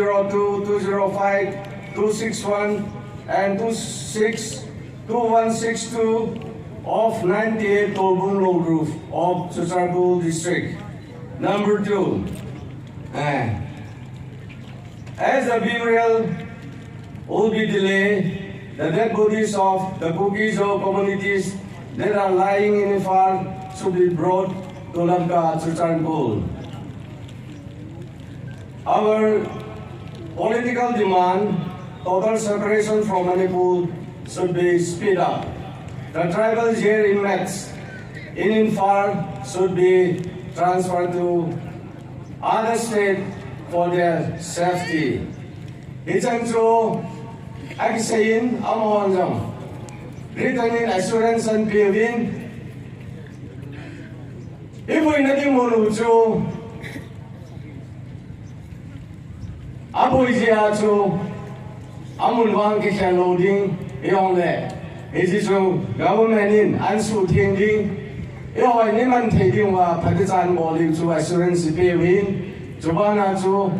202, 205, 261, and 2162 of 98 Tolbung Road Roof of Chotarpur district. Number 2, as the burial will be delayed, the dead bodies of the Kukizo communities that are lying in Ifar should be brought to Lamka Chotarpur. Our political demand, total separation from Manipur, should be speed up. The tribal jail inmates in Infar should be transferred to other states for their safety. Hijancho Aksayin Amonjam, written in assurance and paving. If we nothing Monucho Abuijiacho Amunwang Kishan loading beyond that. It is government in Ansu Tinging. Yo, Niman taking what Pakistan body to assurance paving. Jubana to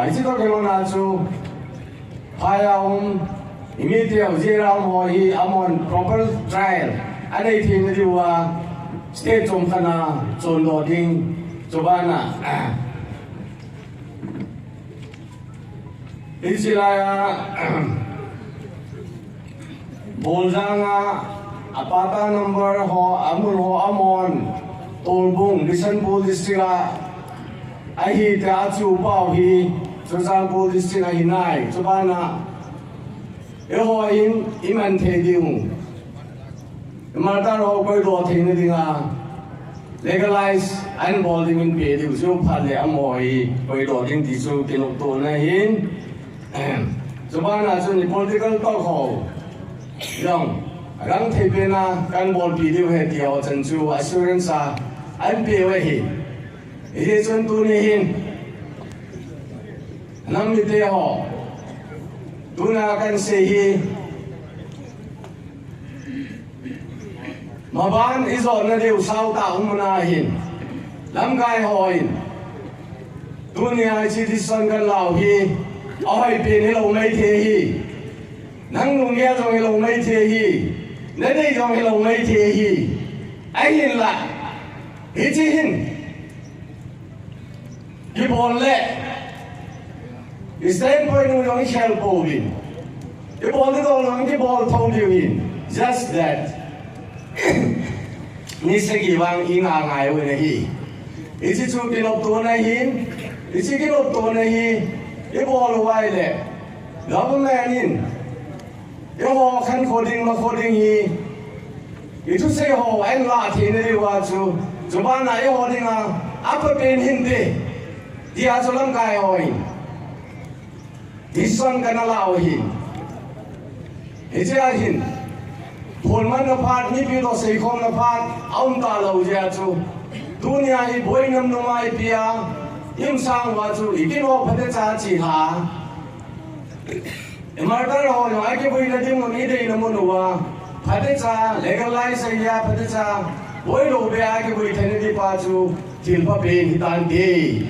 it's not going to Payam immediate zero more. I'm on proper trial. And I think you are state from Kana, so loading Jubana. It's like Bolzanga, Apata number ho Amon, Tolbung, Bisanpur district. I hear the Atu Pao he, Chotarpur district Ahinai, Chobana. Eho in Iman Tedium. The Martaro Koido Tinidina legalize unbolding in Pedium, so Pale Amoy, Koido in Tisu Kinotona in Chobana, so the political talk hole. Young, Rang Tepena, Gunball Pedium had the Otanchu, assurance are unpaid. It is on Tunihin Namiteho Tuna can say he Maban is on the new South Umunahin Lamgai Hoin Tunia citizen can allow he Oi Pin Hello Mate he Nangung Yazong Hello Mate he Nede Yong Hello Mate he Ahin La Hitin Keep on let. The standpoint of the shell moving. The political the ball told you in. Just that. Nisaki Wang in Angai when he. Is it to get up to him? Is it get up to him? The ball away there. Government in. The whole can coding he. You to say, oh, and Latin, you want to. Jobana, you're holding upper pain Hindi. The Azulam guy owing. His son can allow him. It's a him. Pullman apart, Nipido say, come apart, Auntalo Jatu. Dunia, he boinum no my pia. Him sang what to, he can open the Tachi ha. A murder or I can wait at him on either in the Munua. Pateta, legalize a ya Pateta. Boilo be I can wait any patu till Papi Hitan Day.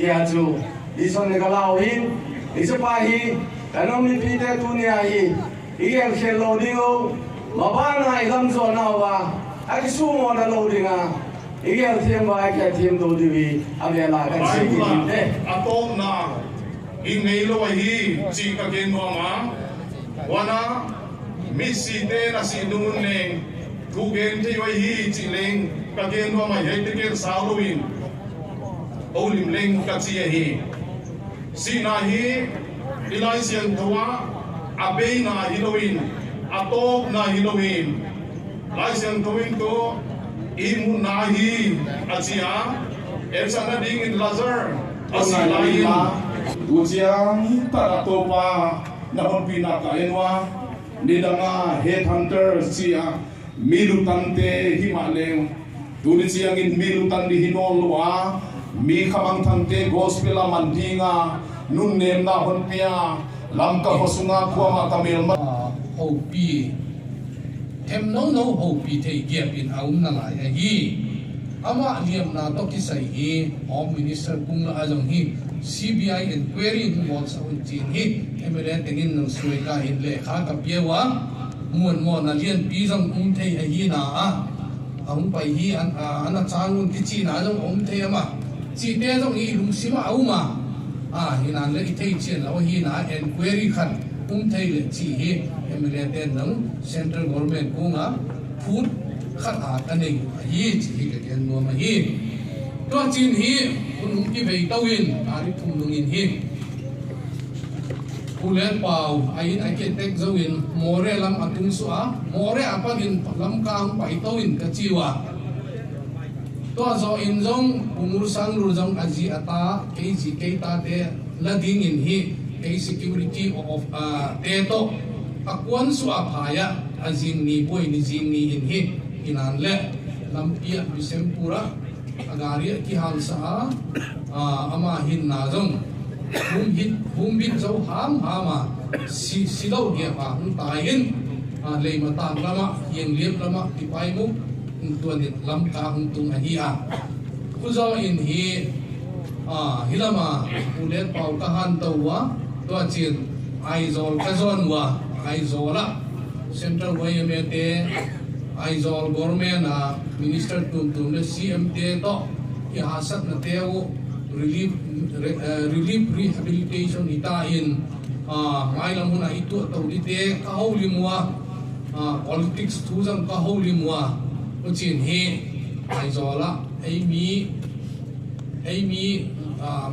Diatu, this one allow him, it's a pahi, and only Peter Tuniahi, he can shell loading, Mabana, Lamzo Nava, I assume on the loading, he can him by him to the Avela and say him there. Atom na, in Nilo, he, Chica Genoma, Wana, Missy Dena Sinune, two games, he, Chiling, Kagenoma, Hedical Salwin. Olim Ling Katsiahi Sinahi Ilasian Tua Abena Hilloween Atop na Hilloween Lysian Tuing to Imunahi Atsia Elsana Ding in Lazar Asilayin Ujiang Taratopa Nahompina Kainwa Nidanga Headhunter Sia Milutante Himaleng Tunisiang in Milutan di Hinolwa Mi kamang tante gospel mandinga nun nem na honpia lam ka hosunga kwa matamil ma hopi hem no hopi te gap in aum na lai hi ama liam na to ki sai hi home minister kung la ajong hi CBI inquiry mo sa unchin hi MLA tengin ng suy ka hin le kha ka piewa muan mo na lian pi jong thei a hi na a ang pai hi an changun ki chi na jong thei ama chi te jong i lum sima au ma hinan le i thei chen lo hi na inquiry khan thei le chi hi MLA ten ng central government ko nga food khat anei hi chi hi ka ken no ma hi to chin hi unum ki vei tawin ari thum lungin hi ulen pau ain ai ke tek zawin more lam atung su a more apagin lam kang pai tawin ka chiwa to zo in zong umur sang ru zong aji ata kg ta te lading in hi ke security of te to akwan su aphaya azing ni boy ni jing ni in hi inan le lampia bisempura agari ki hal sa ama hin na jong hum bit zo ham hama silau ge pa ta hin le mata lama yeng lep lama ti pai mu tuan lam ka hung tung hi ku zo in hi hilama ulet pau ka han to wa to chin aizol ka zon wa aizola central government aizol government minister tum le CM te to ki hasat na teo relief rehabilitation ita in mai lam huna itu to dite ka holi muwa politics tu jang ka holi muwa uchin he aizola ai mi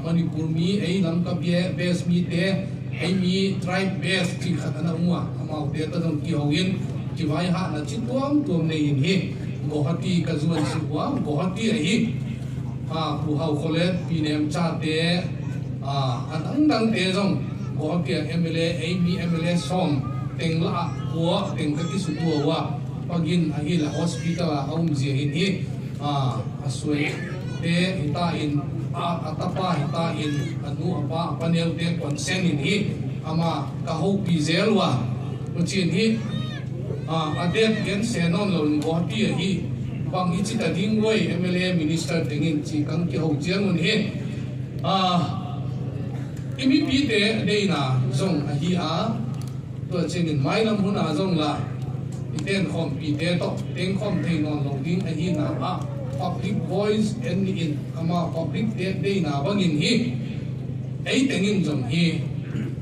manipur mi ai lam ka bes mi te ai mi tribe bes ti khatana muwa amau te ta dong ki howin ki vai ha na chi tuam nei in he gohati ka zuan siwa gohati hi ku hau kholet pinem cha te an dang te jong gohati MLA som teng la ko teng ka ki su tu wa pagin ahi la hospital aum je hin hi asoi te ita in atapa ita in anu apa panel te consent in hi ama ka ho pi zelwa uchin hi adet gen senon lo gohati hi bang ichi ta ding wei MLA minister tengin chi kang ki ho chiang un he MEP te deina zong hi to chengin mai lam huna zong la iten khom pi te to teng khom thei non lo ding hi na public voice and in ama public te deina bangin hi ei tengin zong hi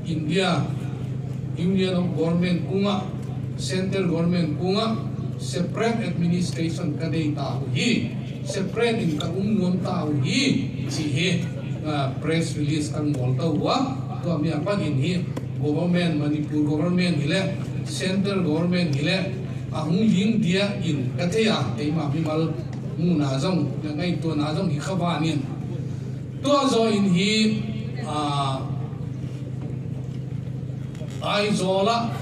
India Union of Government kunga central government kunga separate administration ka data hi separate in ka nuam tao hi chi he press release ang bolta wa to ami apagin hi government Manipur government hile central government hile ahung ling dia in kathea te ma bimal mu na jong ngai to na jong hi khawanin to zo in hi ai zola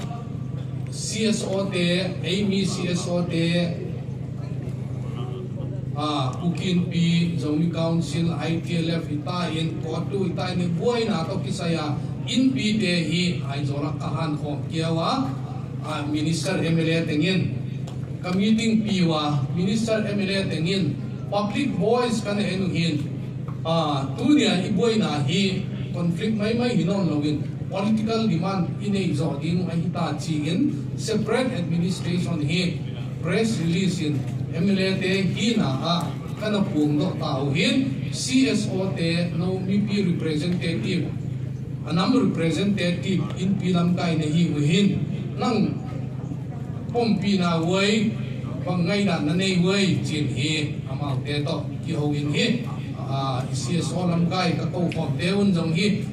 CSO te Amy CSO te Pukin P Zomi Council ITLF ita in kotu ita ni boy na to kisaya in P te hi ai zola kahan ko kiawa minister MLA tengin commuting P wa minister MLA tengin public voice kan enuhin tunia iboy na hi conflict mai hinon login political demand in a jogging ay hita chingin separate administration hi press release in MLA te hina kana pungdo tauhin CSO te no MP representative anam representative in pilam kai na hi uhin nang pompi na way pangai na nanay way chin hi amang te to ki howin hi CSO lam kai ka ko khom te un jong hi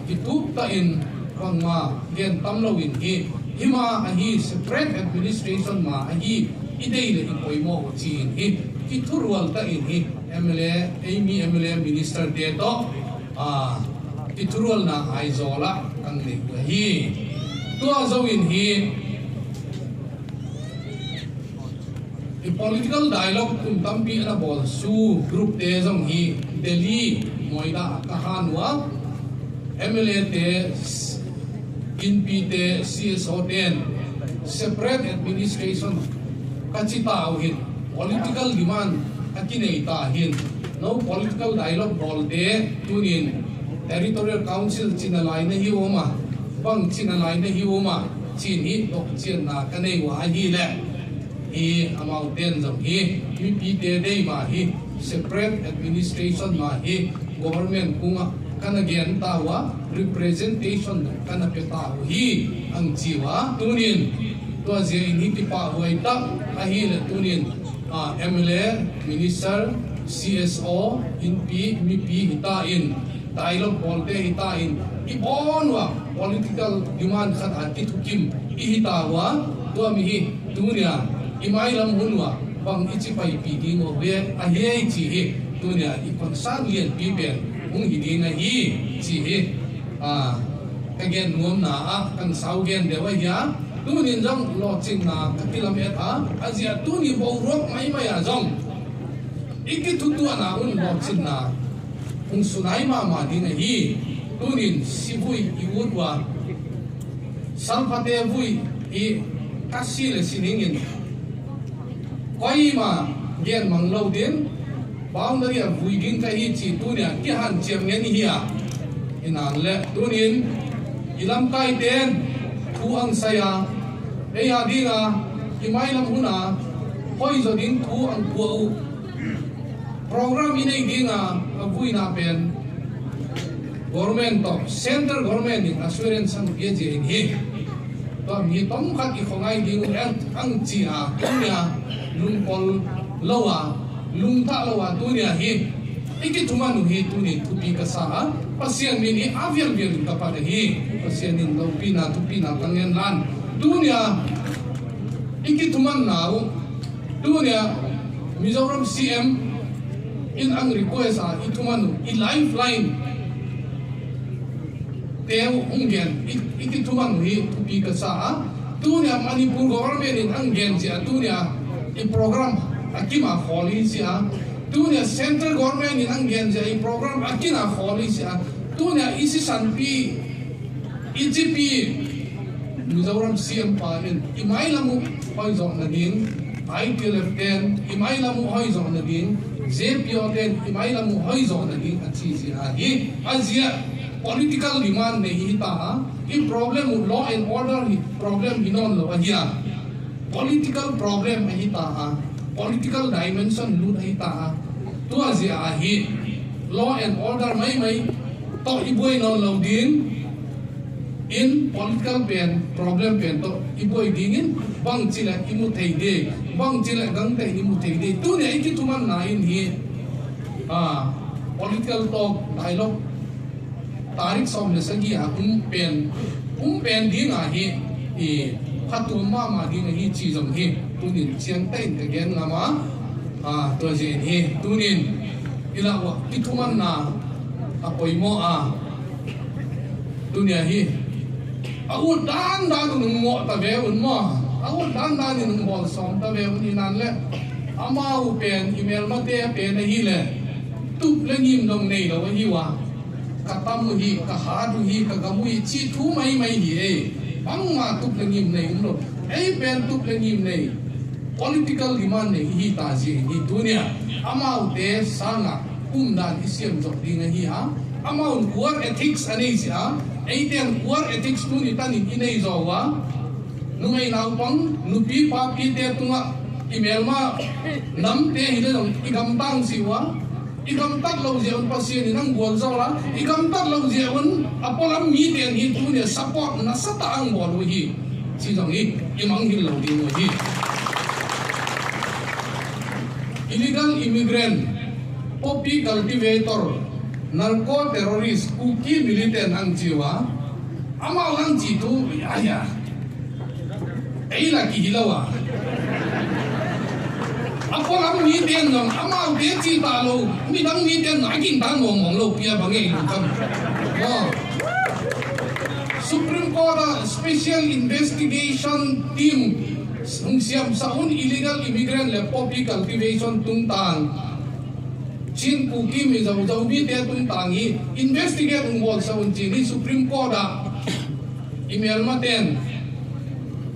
kitup ta in pangma gen tamlawin hi hima ahi separate administration ma ahi idei le ipoi mo chin hi kiturwal ta in hi MLA minister de to kiturwal na aizola kang ni hi to azawin hi political dialogue kum tampi ana bol su group te jong hi Delhi moida kahanwa MLA te INP te CSO ten separate administration kachita hin political demand akinay tahin no political dialogue bol te tunin Territorial Council chinalai na hiwoma bang chinalai na hiwoma chin hi tok chin na kanei wa hi le hi amau ten jong hi pp te dei ma hi separate administration ma hi government kunga kana gen tawa representation kana peta hi ang jiwa tunin to je ini ti pa huai tak ahi le tunin MLA minister CSO MP MP hitain tailong polte hitain ibon wa political demand khat ati thukim ihitawa to mi hi tunia imai lam hunwa bang ichipai pidi ngo ve ahi chi hi tunia ikon san lien pi ben ung hi ding hi chi hi again ngom na kan sau gen dewa ya tunin jong lo ching na katilam et azia tuni bo rok mai mai jong iki tutu ana un lo ching na ung sunai ma ma ding hi tunin sibui iwudwa salpate vui i kasile siningin koi ma gen mang lo din boundary vui ging ka hi chi tunia ki han chem ngen hi a inan le tunin ilam kai ten thu ang saya eya dinga imai lam huna hoi zo ding thu ang pu program inai dinga vui na pen government to center government in assurance ang PJ in hi to mi tom khat ki khongai ding ang chi a tunia lung pol lawa lung ta lawa tunia hi iki thumanu hi tuni thupi ka sa pasien min hi avial bial ka pa hi pasien in lo pina tupina kangen lan tunia iki thuman nau tunia Mizoram CM in ang request itumanu i lifeline teo ungen iki thuman hi thupi ka sa tunia Manipur government in ang gen si tunia i program akima kholi si tunia central government in ang gen si program akina kholi si tunia isi sanpi IGP Mizoram CM pa in imai lamu hoi zong na ding ITLF 10 imai lamu hoi zong na ding JPO 10 imai lamu hoi zong na ding achi si hi azia political demand ne hi ta i problem law and order hi problem hinon lo ahia political problem hi ta political dimension lu hi ta tu azia hi law and order mai to iboi non lo ding in political pen problem pen to iboi dingin bang chila imu theide bang chila gang te imu theide tu ne iki tuman na in hi political talk dialogue tarik som le sagi pen ding hi khatu ma ding hi chi jong hi tunin chiang tain te gen ngama to je hi tunin ila wa ituman na apoi mo tunia hi aku dan nung mo ta ve un mo aku dan nung bol som ta ve un inan le ama u pen email ma te pe na hi le tup le ngim dong nei lo hi wa katam hi ka ha du hi ka gamu hi chi thu mai hi bang ma tup le ngim nei lo pen tup le ngim nei political demand nei hi ta ji ni dunia ama u te sanga dan isiam jok ding hi ama un war ethics ani si Aiten war ethics tu ni tanin inai zawa nungai naupang nupi pa pi te tunga email ma nam te hile dong igam tang siwa igam tat lo je un pasien nang bol zawla igam tat lo je un apolam mi ten hi tu ne support na sata ang bol hi si jong hi imang hil lo ding hi illegal immigrant poppy cultivator narco terrorist kuki militant ang jiwa ama lang jitu ya lagi hilawa ako lang militant ng ama de ji ta lo mi dang militant na king tan mong lo pia bangai kam Supreme Court Special Investigation Team ng siyam saun illegal immigrant le poppy cultivation tungtang Chin Kuki mi zau bi te tung tangi investigate ngol sa unjini Supreme Court email maten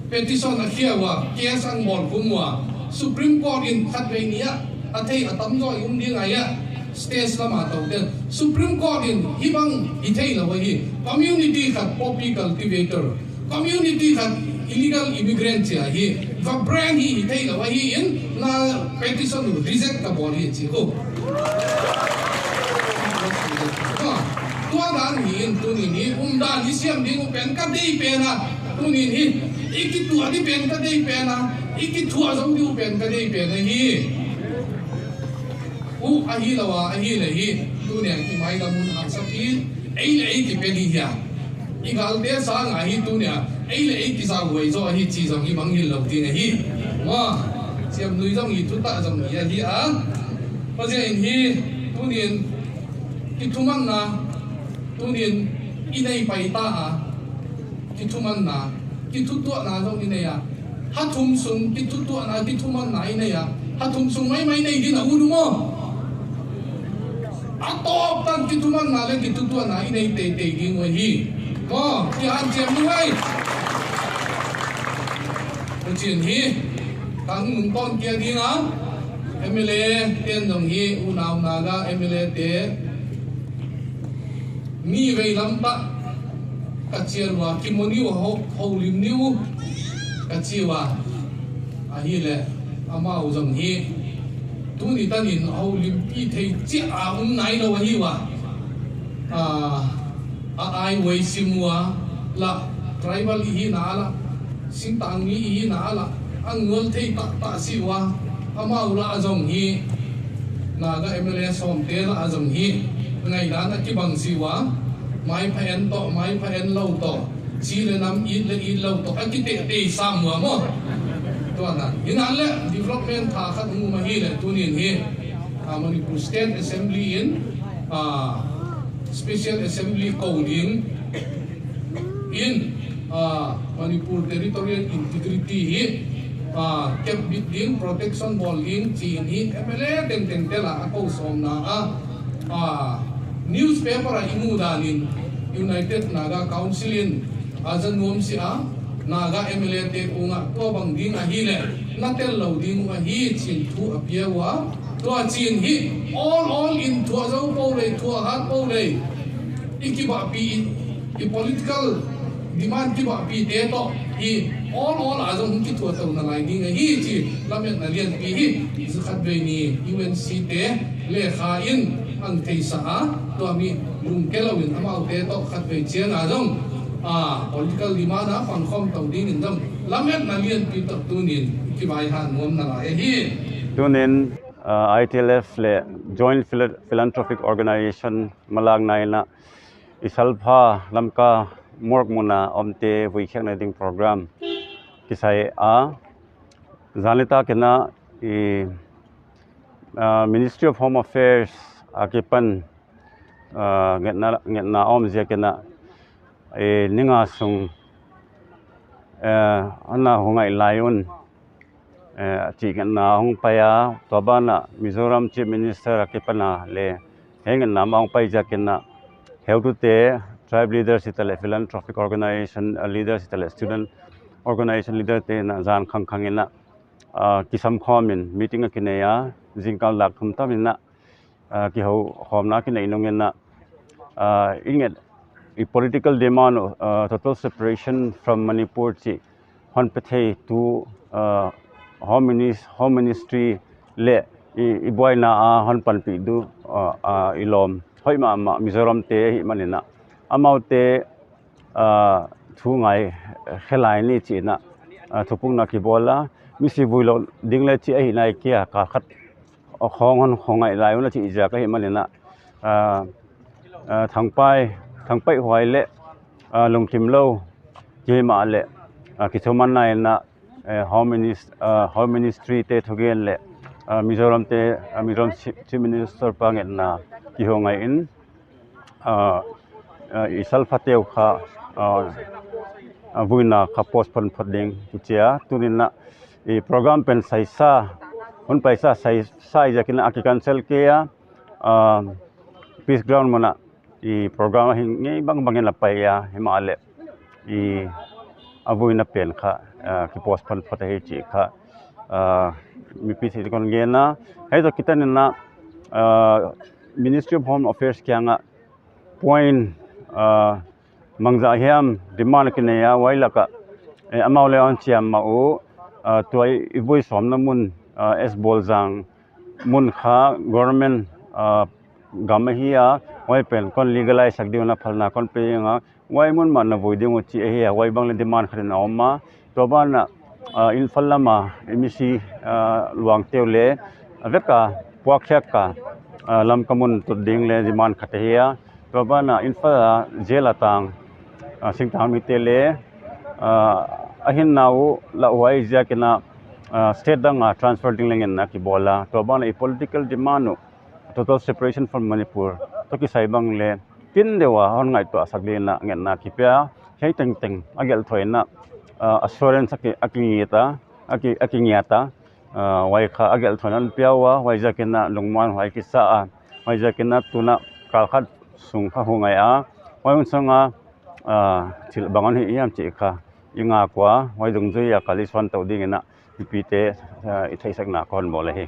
petition akhiawa case ang bol kumwa Supreme Court in khatwei nia athei atam zo yung ding aya stage lama tau ten Supreme Court in hibang ithei lawa hi community khat poppy cultivator community khat illegal immigrant ya hi va brand hi ithei lawa hi in na petition reject ka bol hi chi ho tua dan hi in tu ni dan hi siam ding pen ka dei pena tu ni iki tua di pen ka dei pena iki tua zong di pen ka dei pena hi u ahi lawa ahi lahi tu ne ki mai da mun ang sapi ei ki pe di ya igal de sa nga hi tu ne ei ki sa wei zo hi chi zong hi mang hi lo ti ne hi wa siam nui zong hi tu ta zong hi hi a pa je in hi tu ne ki tu man na tu ne i nei pai ta a ki tu man na ki tu tu na zong ni ne ya ha thum sung ki tu tu na ki tu man na i ne ya ha thum sung mai nei di na u du mo atop tan kituman na le kitutuan na inay te ging wahi mo ti han jem nuai chin hi kang mun ton kia di na MLA ten dong hi unaw naga MLA te ni vei lam ta kachiwa kimoni wa ho lim niu kachiwa ahi le ama uzam hi tu ni ta nin au lim pi thei chi a nai lo hi wa ai wei simwa la tribal hi na la sing tang ni hi na la angol thei ta si wa ama ula azong hi naga MLA som te la azong hi ngai da na ki bang si wa mai phaen lo to chi le nam i lo to ki te sam wa mo tuana inale development tha khat mu ma hi le tunin hi Manipur State Assembly in Special Assembly coding in Manipur Territorial Integrity hi kept building protection walling chin hi MLA ten tela ako som na newspaper imu danin United Naga Council in azan nom si naga MLA te kunga to bang ding a hi le natel lo ding a hi chin thu apia wa to chin hi all in to zo po le to hat po le ikiba pi i political demand ki ba pi te to hi all azong ki to to na lai ding a hi chi lamet na lian pi hi zakhat be ni UNC te le kha in ang thei sa to mi lung kelawin amau te to khat be chiang azong political demand pang khom tàu đi in dom lamet na lian pi tập tu nin ki bai han mom na la hi tunin ITLF le Joint Philanthropic Organization malang naina isalpha lamka mork muna omte vui khek na ding program kisai zanita kena Ministry of Home Affairs akipan ngetna om je kena ninga sung anna hongai lion chi na hong paya tobana Mizoram Chief Minister akipana le heng na maung pai jakena heu te tribe leaders itale philanthropic organization leaders itale student organization leader te na jan khangina kisam khomin meeting akineya jingkal lak thum tamina ki ho khomna ki nei nongena inget a political demand total separation from Manipur chi hon pathe to home ministry le i boina hon panpi du ilom hoima Mizoram te hi manina amaute thu ngai khelai ni chi na thupung na ki bola misi builo dingle chi hi nai kia ka khat khong khongai lai na chi ja ka hi manina thangpai hoi le longkim lo je ma le kithoman nai na home ministry te thogen le Mizoram te Mizoram Chief Minister panget na ki hongai in isal phateu kha buina kha post pon phoding chia tunina e program pen saisa hun paisa sai jakina aki cancel ke ya peace ground mana i program hingi bang la paya himale i abuina pen kha ki post pon phota he chi kha mi pi si kon gena he to kitanina Ministry of Home Affairs kya nga point mangza hiam demand kinaya wailaka amau leon chiam mau tuai ivoi somna mun es boljang mun kha government gamahia wai pen kon legalize sak diuna phalna kon pe nga wai mun man na voi dingu chi he wai bang le demand khre na oma to bana infallama emisi luang teule aveka puakhya ka lam kamun to ding le demand khate hia to bana infa jela tang singtang mi tele ahin nau la wai ja kena state danga transfer ding lengen na ki bola to bana a political demand total separation from Manipur to ki saibang le tin dewa hon ngai to asakle na ngen na ki pya hei teng teng agel thoina assurance akingita akingiyata wai kha agel thonan piawa wai ja kena lungman wai ki sa wai ja kena tuna kalkhat sung kha hungai a wai unsanga thil bangan hi yam chi kha inga kwa wai dungzui ya kaliswan to ding na pite ithai sak na kon bole hi